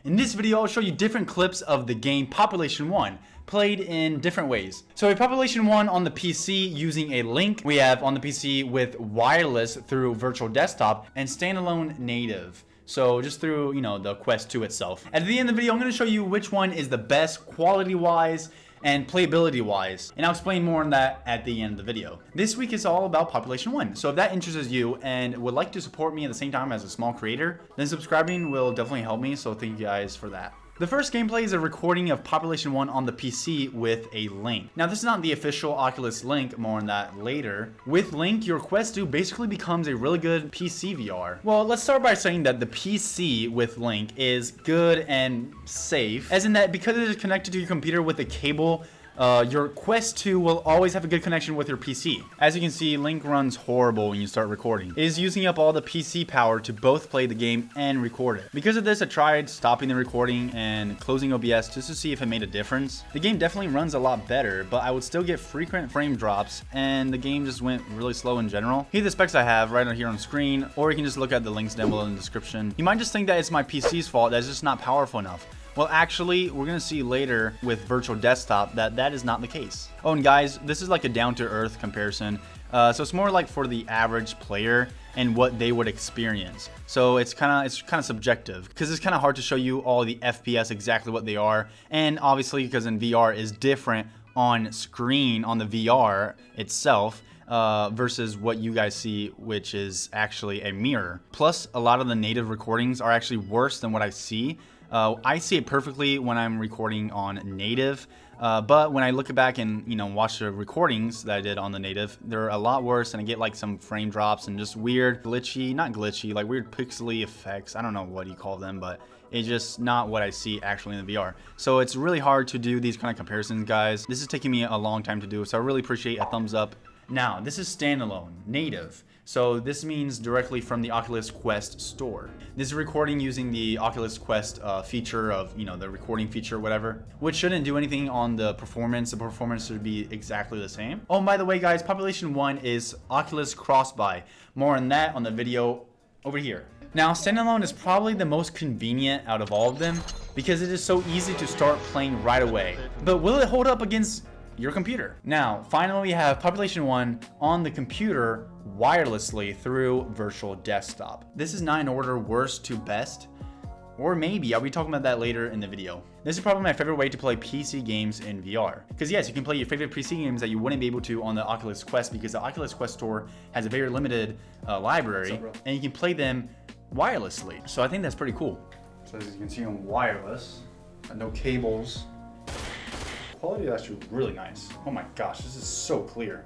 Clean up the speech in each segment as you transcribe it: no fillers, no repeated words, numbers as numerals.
In this video, I'll show you different clips of the game Population 1, played in different ways. So a Population 1 on the PC using a link, we have on the PC with wireless through virtual desktop, and standalone native. So just through, the Quest 2 itself. At the end of the video, I'm going to show you which one is the best quality-wise and playability-wise, and I'll explain more on that at the end of the video. This week is all about Population 1, so if that interests you and would like to support me at the same time as a small creator, then subscribing will definitely help me, so thank you guys for that. The first gameplay is a recording of Population 1 on the PC with a link. Now this is not the official Oculus link, more on that later. With link, your Quest 2 basically becomes a really good PC VR. Well, let's start by saying that the PC with link is good and safe, as in that because it is connected to your computer with a cable, your Quest 2 will always have a good connection with your PC. As you can see, Link runs horrible when you start recording. It is using up all the PC power to both play the game and record it. Because of this, I tried stopping the recording and closing OBS just to see if it made a difference. The game definitely runs a lot better, but I would still get frequent frame drops and the game just went really slow in general. Here are the specs I have right here on screen, or you can just look at the links down below in the description. You might just think that it's my PC's fault, that it's just not powerful enough. Well, actually, we're going to see later with virtual desktop that that is not the case. Oh, and guys, this is like a down-to-earth comparison. So it's more like for the average player and what they would experience. So it's kind of subjective because it's kind of hard to show you all the FPS exactly what they are. And obviously, because in VR is different on screen on the VR itself. Versus what you guys see, which is actually a mirror. Plus, a lot of the native recordings are actually worse than what I see. I see it perfectly when I'm recording on native, but when I look back and watch the recordings that I did on the native, they're a lot worse, and I get like some frame drops and just weird not glitchy, like weird pixely effects. I don't know what you call them, but it's just not what I see actually in the VR. So it's really hard to do these kind of comparisons, guys. This is taking me a long time to do, so I really appreciate a thumbs up. Now, this is standalone, native. So this means directly from the Oculus Quest store. This is recording using the Oculus Quest feature of, the recording feature or whatever, which shouldn't do anything on the performance. The performance should be exactly the same. Oh, and by the way, guys, Population 1 is Oculus cross-buy. More on that on the video over here. Now, standalone is probably the most convenient out of all of them because it is so easy to start playing right away. But will it hold up against your computer? Now, finally, we have Population 1 on the computer wirelessly through virtual desktop. This is not in order worst to best, or maybe I'll be talking about that later in the video. This is probably my favorite way to play PC games in VR. Because yes, you can play your favorite PC games that you wouldn't be able to on the Oculus Quest because the Oculus Quest store has a very limited library, and you can play them wirelessly. So I think that's pretty cool. So as you can see on wireless, no cables. Quality is actually really nice. Oh my gosh, this is so clear.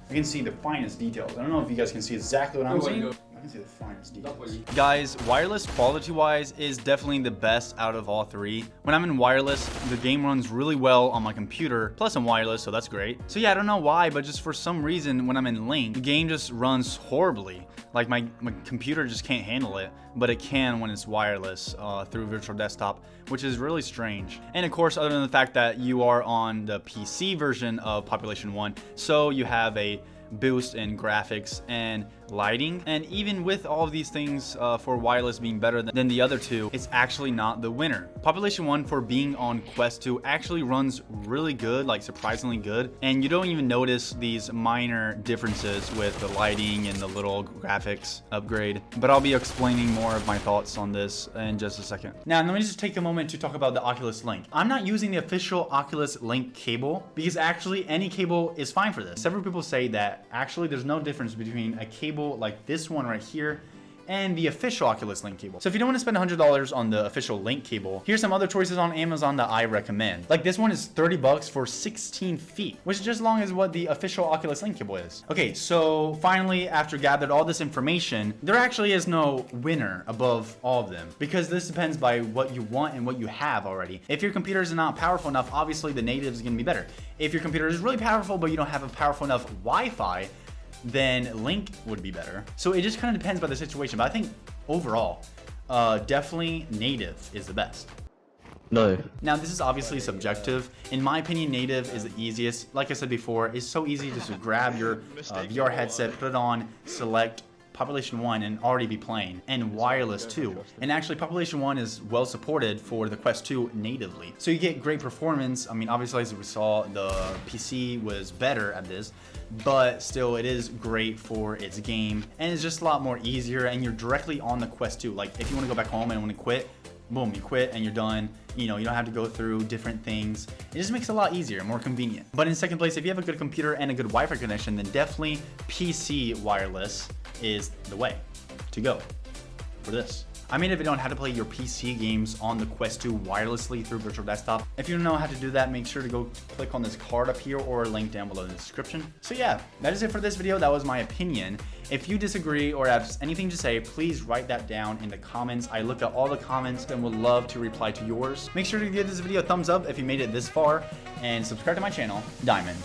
I can see the finest details. I don't know if you guys can see exactly what I'm seeing. I can see the finest details. Guys, wireless quality-wise is definitely the best out of all three. When I'm in wireless, the game runs really well on my computer, plus I'm wireless, so that's great. So yeah, I don't know why, but just for some reason, when I'm in Link, the game just runs horribly. Like my computer just can't handle it, but it can when it's wireless through virtual desktop, which is really strange. And of course, other than the fact that you are on the PC version of Population 1, so you have a boost in graphics and lighting, and even with all of these things for wireless being better than the other two, it's actually not the winner. Population 1 for being on Quest 2 actually runs really good, like surprisingly good, and you don't even notice these minor differences with the lighting and the little graphics upgrade, but I'll be explaining more of my thoughts on this in just a second. Now let me just take a moment to talk about the Oculus Link. I'm not using the official Oculus Link cable because actually any cable is fine for this. Several people say that actually there's no difference between a cable like this one right here and the official Oculus Link cable. So if you don't want to spend $100 on the official Link cable, here's some other choices on Amazon that I recommend. Like this one is 30 bucks for 16 feet, which is just as long as what the official Oculus Link cable is. Okay, so finally, after gathered all this information, there actually is no winner above all of them because this depends by what you want and what you have already. If your computer is not powerful enough, obviously the native is going to be better. If your computer is really powerful, but you don't have a powerful enough Wi-Fi, then Link would be better. So it just kind of depends by the situation, but I think overall, definitely native is the best. No. Now this is obviously subjective. In my opinion, native is the easiest. Like I said before, it's so easy just to grab your VR headset, put it on, select Population 1 and already be playing, and wireless too. And actually Population 1 is well supported for the Quest 2 natively. So you get great performance. I mean, obviously as we saw, the PC was better at this, but still it is great for its game, and it's just a lot more easier, and you're directly on the Quest 2. Like if you want to go back home and want to quit, boom, you quit and you're done. You know, you don't have to go through different things. It just makes it a lot easier, more convenient. But in second place, if you have a good computer and a good Wi-Fi connection, then definitely PC wireless is the way to go for this. I made a video on how to play your PC games on the Quest 2 wirelessly through virtual desktop. If you don't know how to do that, make sure to go click on this card up here or link down below in the description. So yeah, that is it for this video. That was my opinion. If you disagree or have anything to say, please write that down in the comments. I look at all the comments and would love to reply to yours. Make sure to give this video a thumbs up if you made it this far, and subscribe to my channel, Diamond.